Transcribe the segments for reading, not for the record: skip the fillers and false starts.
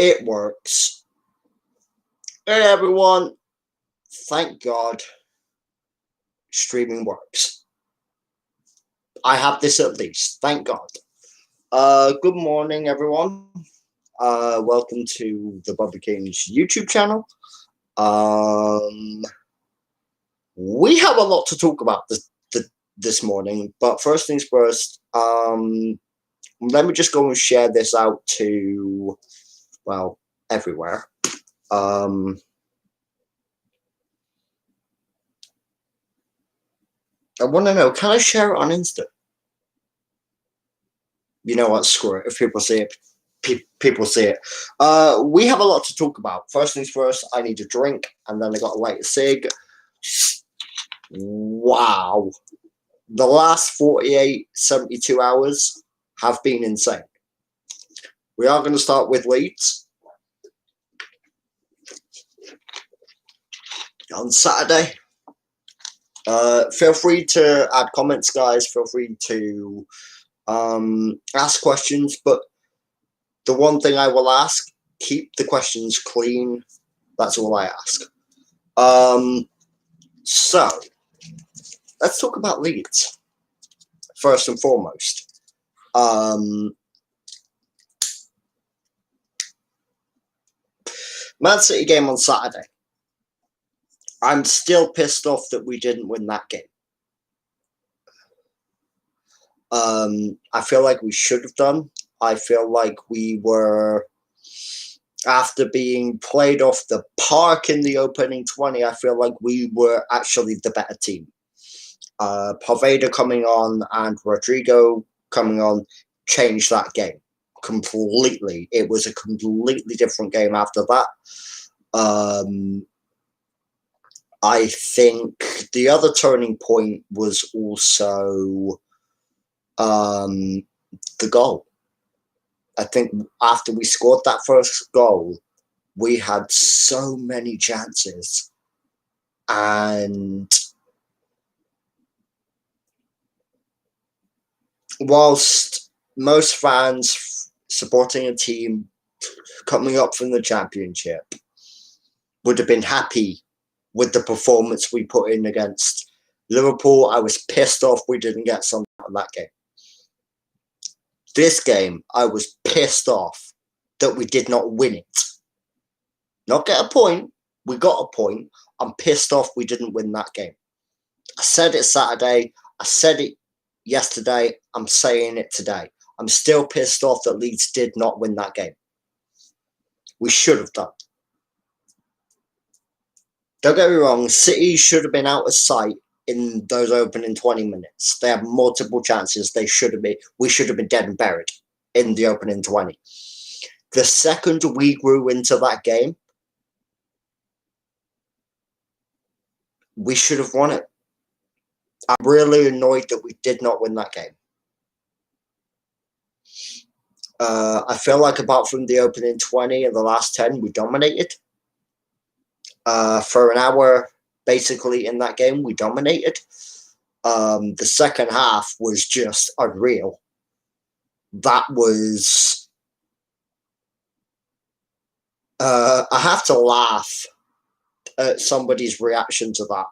It works. Hey everyone, thank God streaming works. I have this at least, thank God. Good morning everyone. Welcome to the Bobby King's YouTube channel. We have a lot to talk about this morning, but first things first, let me just go and share this out to, well, everywhere. I want to know, can I share it on Insta? You know what, screw it. If people see it, people see it. We have a lot to talk about. First things first, I need a drink, and then I got to light a cig. Wow. The last 48, 72 hours have been insane. We are going to start with Leeds. On Saturday. Feel free to add comments, guys. Feel free to ask questions, but the one thing I will ask, keep the questions clean. That's all I ask. So let's talk about Leeds first and foremost. Man City game on Saturday. I'm still pissed off that we didn't win that game. I feel like we should have done. I feel like we were, after being played off the park in the opening 20, I feel like we were actually the better team. Poveda coming on and Rodrigo coming on changed that game completely. It was a completely different game after that. I think the other turning point was also the goal. I think after we scored that first goal, we had so many chances, and whilst most fans supporting a team coming up from the Championship would have been happy with the performance we put in against Liverpool, I was pissed off we didn't get something out of that game. This game, I was pissed off that we did not win it. Not get a point. We got a point. I'm pissed off we didn't win that game. I said it Saturday. I said it yesterday. I'm saying it today. I'm still pissed off that Leeds did not win that game. We should have done. Don't get me wrong, City should have been out of sight in those opening 20 minutes. They had multiple chances. We should have been dead and buried in the opening 20. The second we grew into that game, we should have won it. I'm really annoyed that we did not win that game. I feel like apart from the opening 20 and the last 10, we dominated. For an hour, basically, in that game, we dominated. The second half was just unreal. That was... I have to laugh at somebody's reaction to that.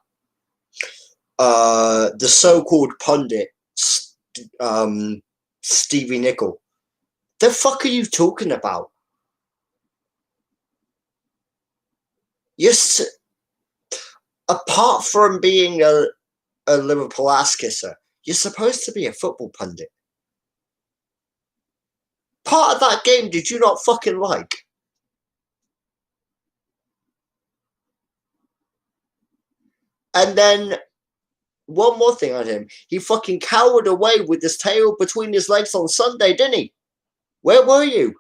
The so-called pundit, Stevie Nicol. The fuck are you talking about? Apart from being a Liverpool ass kisser, you're supposed to be a football pundit. Part of that game did you not fucking like? And then, one more thing on him. He fucking cowered away with his tail between his legs on Sunday, didn't he? Where were you?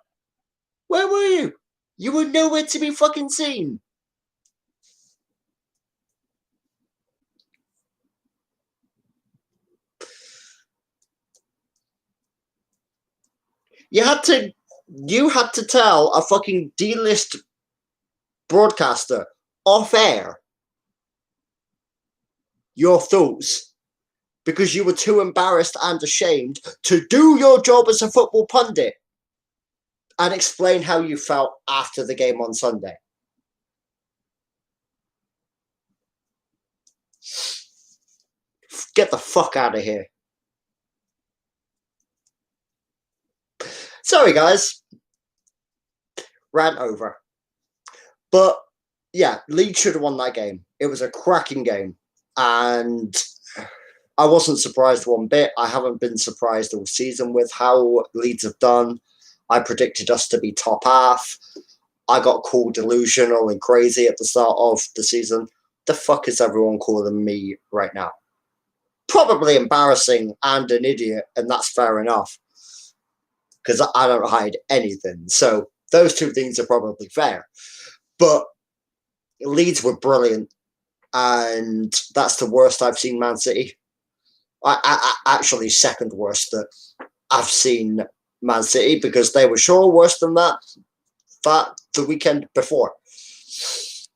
Where were you? You were nowhere to be fucking seen. You had to tell a fucking D-list broadcaster off air your thoughts because you were too embarrassed and ashamed to do your job as a football pundit. and explain how you felt after the game on Sunday. Get the fuck out of here. Sorry, guys. Rant over. But yeah, Leeds should have won that game. It was a cracking game. And I wasn't surprised one bit. I haven't been surprised all season with how Leeds have done. I predicted us to be top half. I got called delusional and crazy at the start of the season. The fuck is everyone calling me right now? Probably embarrassing and an idiot, and that's fair enough. Because I don't hide anything. So those two things are probably fair. But Leeds were brilliant. And that's the worst I've seen Man City. Actually, second worst that I've seen Man City, because they were sure worse than that the weekend before.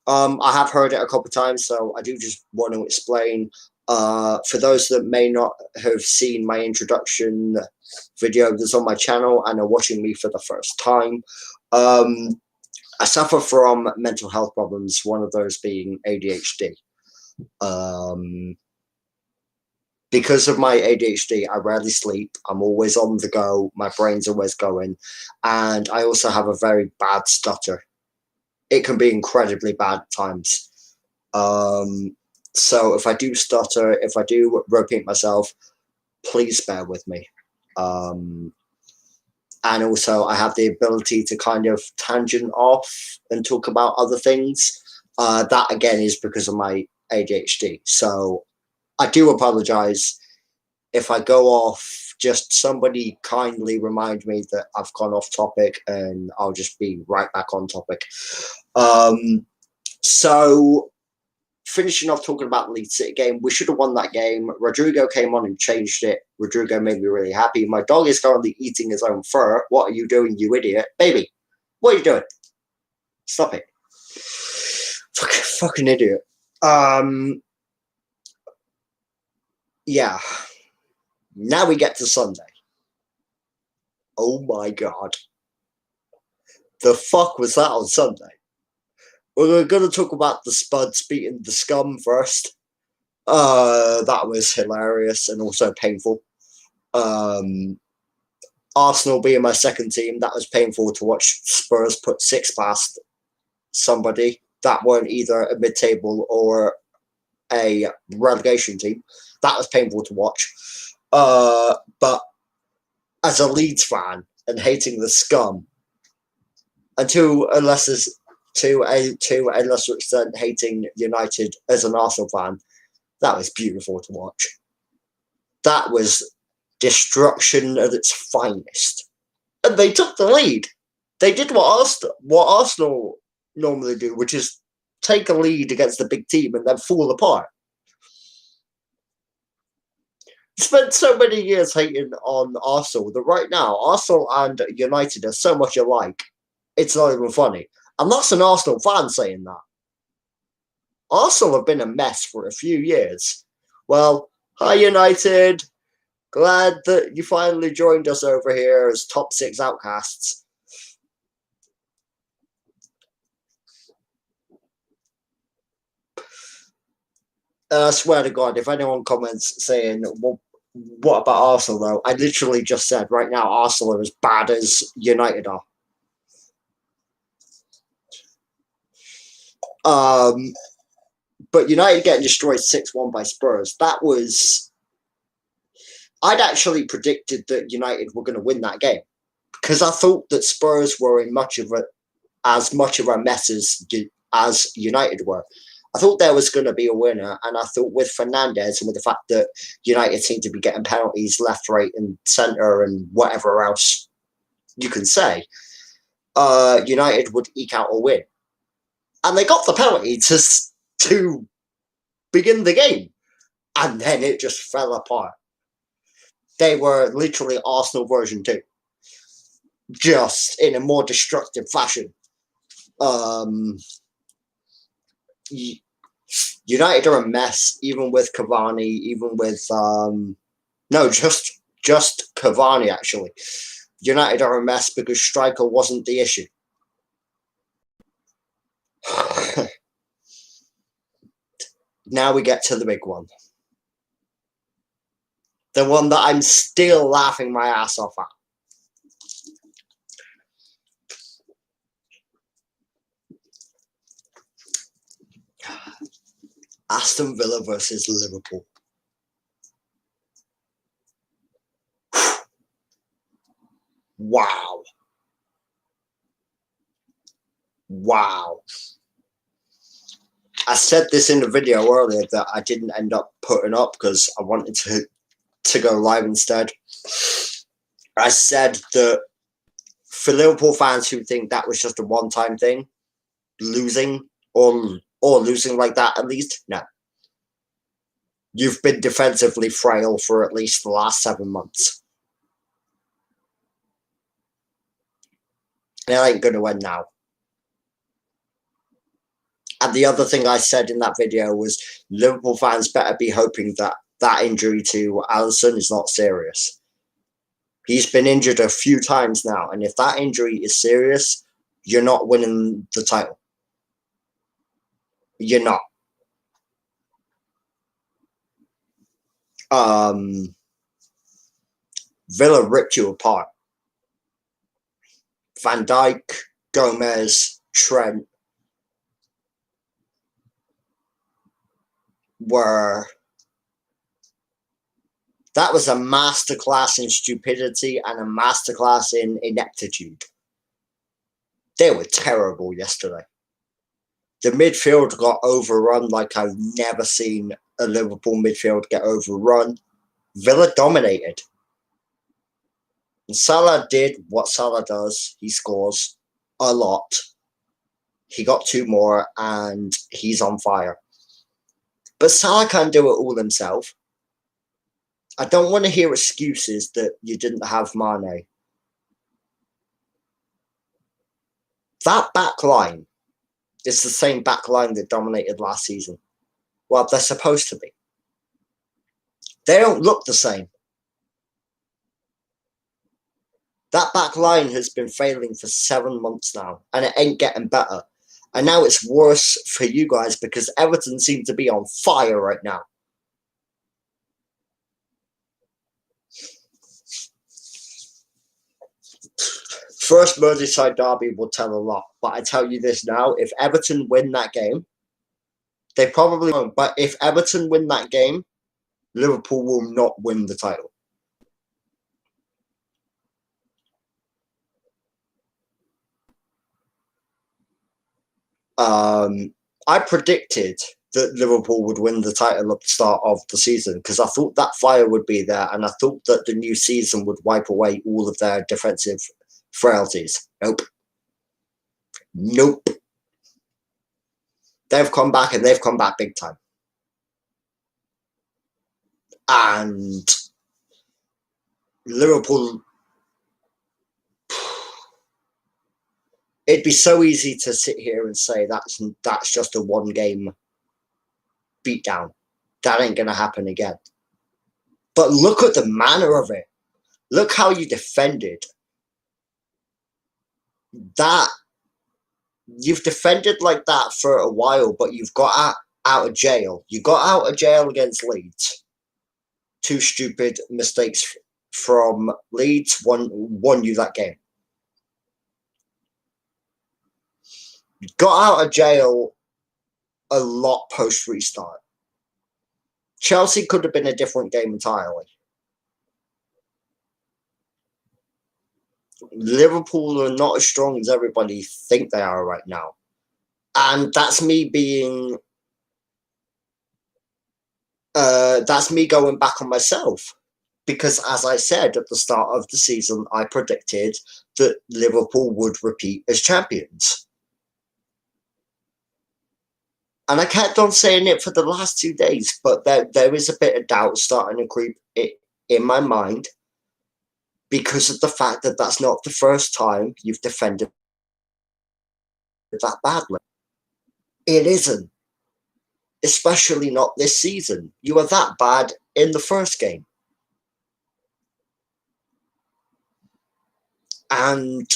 I have heard it a couple of times, so I do just want to explain. For those that may not have seen my introduction video that's on my channel and are watching me for the first time, I suffer from mental health problems, one of those being ADHD. Because of my ADHD, I rarely sleep. I'm always on the go. My brain's always going. And I also have a very bad stutter. It can be incredibly bad at times. So if I do stutter, if I do repeat myself, please bear with me. And also I have the ability to kind of tangent off and talk about other things. That again is because of my ADHD. So I do apologize if I go off. Just somebody kindly remind me that I've gone off topic, and I'll just be right back on topic. So finishing off talking about the Leeds City game, we should have won that game. Rodrigo came on and changed it. Rodrigo made me really happy. My dog is currently eating his own fur. What are you doing, you idiot? Baby, what are you doing? Stop it. Fucking idiot. Yeah. Now we get to Sunday. Oh my God. The fuck was that on Sunday? We're going to talk about the Spurs beating the Scum first. That was hilarious and also painful. Arsenal being my second team, that was painful to watch Spurs put 6 past somebody that weren't either a mid-table or a relegation team. That was painful to watch. But as a Leeds fan and hating the Scum, and to a lesser extent hating United as an Arsenal fan, that was beautiful to watch. That was destruction at its finest. And they took the lead. They did what Arsenal normally do, which is take a lead against a big team and then fall apart. Spent so many years hating on Arsenal that right now Arsenal and United are so much alike, it's not even funny. And that's an Arsenal fan saying that. Arsenal have been a mess for a few years. Well, hi United. Glad that you finally joined us over here as top 6 outcasts. I swear to God, if anyone comments saying, well, what about Arsenal though? I literally just said right now Arsenal are as bad as United are. But United getting destroyed 6-1 by Spurs, that was... I'd actually predicted that United were going to win that game, because I thought that Spurs were in as much of a mess as United were. I thought there was going to be a winner, and I thought with Fernandes and with the fact that United seemed to be getting penalties left, right and centre and whatever else you can say, United would eke out a win. And they got the penalty to begin the game. And then it just fell apart. They were literally Arsenal version 2. Just in a more destructive fashion. United are a mess, even with Cavani, even with... no, just Cavani, actually. United are a mess because striker wasn't the issue. Now we get to the big one. The one that I'm still laughing my ass off at. Aston Villa versus Liverpool. Wow. Wow. I said this in the video earlier that I didn't end up putting up because I wanted to go live instead. I said that for Liverpool fans who think that was just a one-time thing, losing or losing like that at least, no. You've been defensively frail for at least the last 7 months. It ain't going to end now. And the other thing I said in that video was Liverpool fans better be hoping that that injury to Alisson is not serious. He's been injured a few times now, and if that injury is serious, you're not winning the title. You're not. Villa ripped you apart. Van Dijk, Gomez, Trent were... That was a masterclass in stupidity and a masterclass in ineptitude. They were terrible yesterday. The midfield got overrun like I've never seen a Liverpool midfield get overrun. Villa dominated. And Salah did what Salah does. He scores a lot. He got 2 more and he's on fire. But Salah can't do it all himself. I don't want to hear excuses that you didn't have Mane. That back line is the same back line that dominated last season. Well, they're supposed to be. They don't look the same. That back line has been failing for 7 months now, and it ain't getting better. And now it's worse for you guys because Everton seem to be on fire right now. First Merseyside derby will tell a lot, but I tell you this now, if Everton win that game, they probably won't, but if Everton win that game, Liverpool will not win the title. I predicted that Liverpool would win the title at the start of the season because I thought that fire would be there and I thought that the new season would wipe away all of their defensive frailties. Nope. Nope. They've come back and they've come back big time. And Liverpool... It'd be so easy to sit here and say that's just a one-game beatdown. That ain't going to happen again. But look at the manner of it. Look how you defended. That you've defended like that for a while, but you've got out of jail. You got out of jail against Leeds. 2 stupid mistakes from Leeds won you that game. Got out of jail a lot post-restart. Chelsea could have been a different game entirely. Liverpool are not as strong as everybody think they are right now. And that's me being... that's me going back on myself. Because as I said at the start of the season, I predicted that Liverpool would repeat as champions. And I kept on saying it for the last 2 days, but there is a bit of doubt starting to creep in my mind because of the fact that that's not the first time you've defended that badly. It isn't. Especially not this season. You were that bad in the first game. And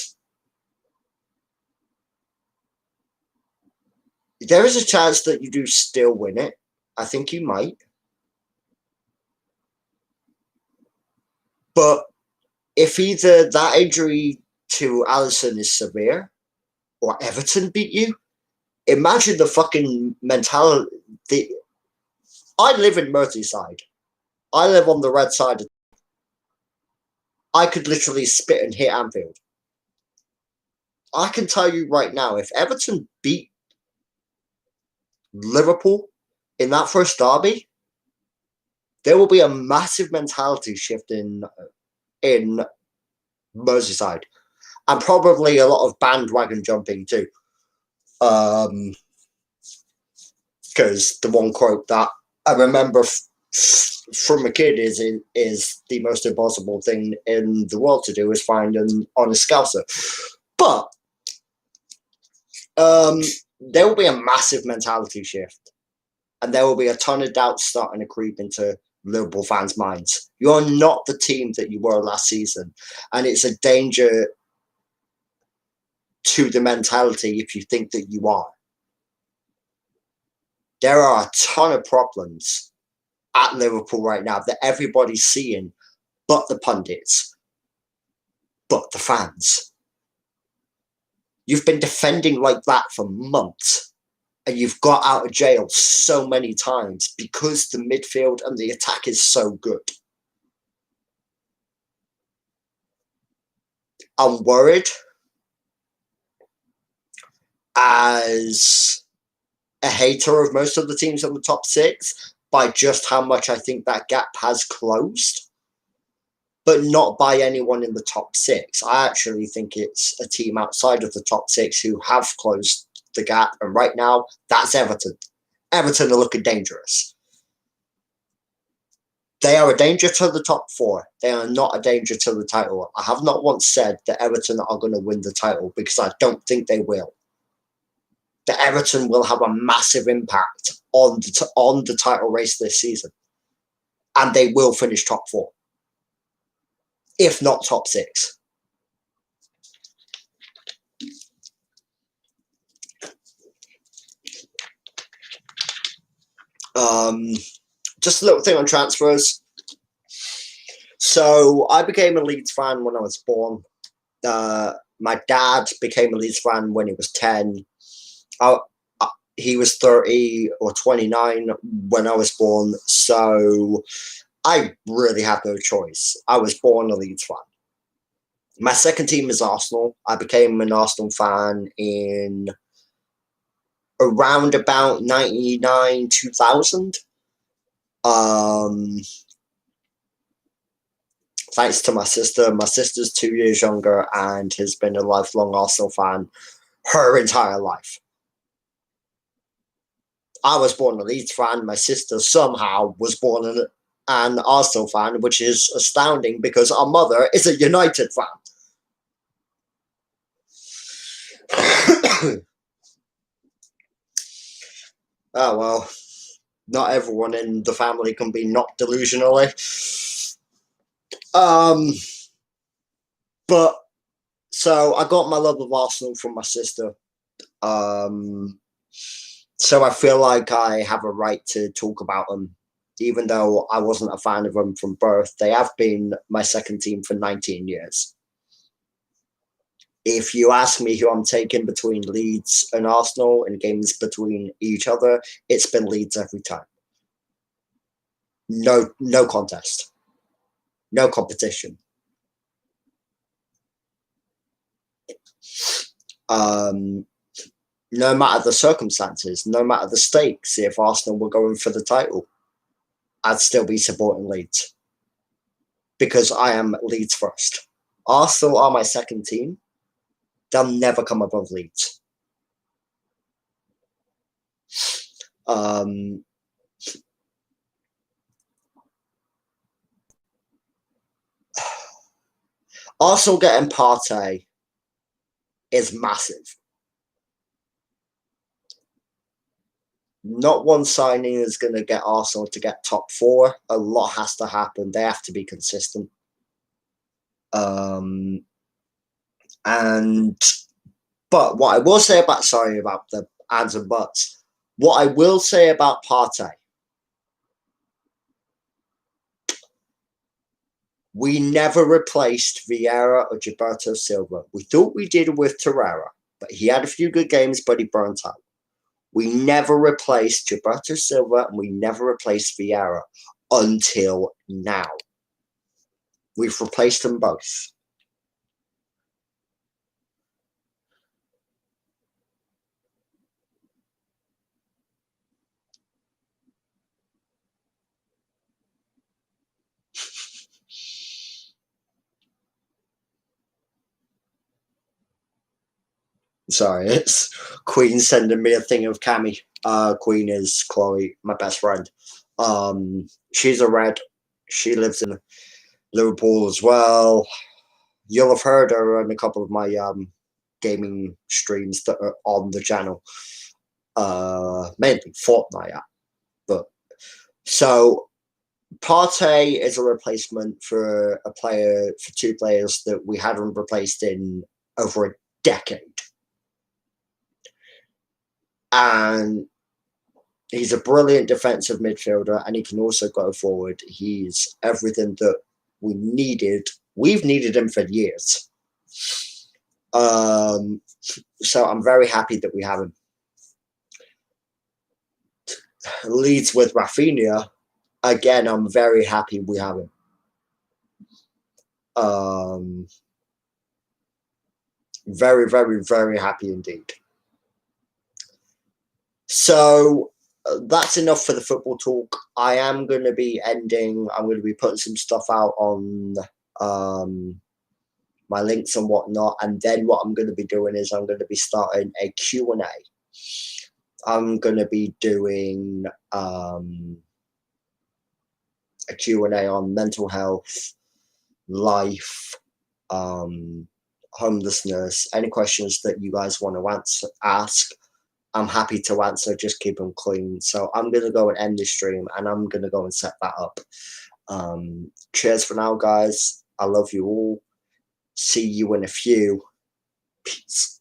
there is a chance that you do still win it. I think you might. But if either that injury to Alisson is severe or Everton beat you, imagine the fucking mentality. I live in Merseyside. I live on the red side. I could literally spit and hit Anfield. I can tell you right now, if Everton beat Liverpool in that first derby, there will be a massive mentality shift in Merseyside, and probably a lot of bandwagon jumping too. Because the one quote that I remember from a kid is the most impossible thing in the world to do is find an honest scouser. But there will be a massive mentality shift, and there will be a ton of doubts starting to creep into Liverpool fans' minds. You're not the team that you were last season, and it's a danger to the mentality if you think that you are. There are a ton of problems at Liverpool right now that everybody's seeing, but the pundits, but the fans. You've been defending like that for months, and you've got out of jail so many times because the midfield and the attack is so good. I'm worried as a hater of most of the teams in the top six by just how much I think that gap has closed, but not by anyone in the top six. I actually think it's a team outside of the top six who have closed the gap, and right now, that's Everton. Everton are looking dangerous. They are a danger to the top four. They are not a danger to the title. I have not once said that Everton are going to win the title because I don't think they will. That Everton will have a massive impact on the title race this season. And they will finish top four, if not top six. Just a little thing on transfers. So I became a Leeds fan when I was born. My dad became a Leeds fan when he was 10. He was 30 or 29 when I was born, so I really had no choice. I was born a Leeds fan. My second team is Arsenal. I became an Arsenal fan in around about 99, 2000. Thanks to my sister. My sister's 2 years younger and has been a lifelong Arsenal fan her entire life. I was born a Leeds fan. My sister somehow was born an Arsenal fan, which is astounding because our mother is a United fan. Oh, well, not everyone in the family can be not delusionally. But, so I got my love of Arsenal from my sister. So I feel like I have a right to talk about them. Even though I wasn't a fan of them from birth, they have been my second team for 19 years. If you ask me who I'm taking between Leeds and Arsenal in games between each other, it's been Leeds every time. No contest. No competition. No matter the circumstances, no matter the stakes, if Arsenal were going for the title, I'd still be supporting Leeds. Because I am Leeds first. Arsenal are my second team. They'll never come above Leeds. Arsenal getting Partey is massive. Not one signing is going to get Arsenal to get top four. A lot has to happen. They have to be consistent. And but what I will say about the ands and buts. What I will say about Partey, we never replaced Vieira or Gilberto Silva. We thought we did with Torreira, but he had a few good games, but he burnt out. We never replaced Gilberto Silva and we never replaced Vieira until now. We've replaced them both. Sorry, it's Queen sending me a thing of Cammy. Queen is Chloe, my best friend. She's a red. She lives in Liverpool as well. You'll have heard her on a couple of my gaming streams that are on the channel. Mainly Fortnite, but so Partey is a replacement for two players that we hadn't replaced in over a decade. And he's a brilliant defensive midfielder, and he can also go forward. He's everything that we needed. We've needed him for years. So I'm very happy that we have him. Leeds with Rafinha, again, I'm very happy we have him. Very, very, very happy indeed. So that's enough for the football talk. I am going to be ending. I'm going to be putting some stuff out on my links and whatnot. And then what I'm going to be doing is I'm going to be starting a Q&A. I'm going to be doing a Q&A on mental health, life, homelessness, any questions that you guys want to ask. I'm happy to answer, just keep them clean. So I'm going to go and end this stream and I'm going to go and set that up. Cheers for now, guys. I love you all. See you in a few. Peace.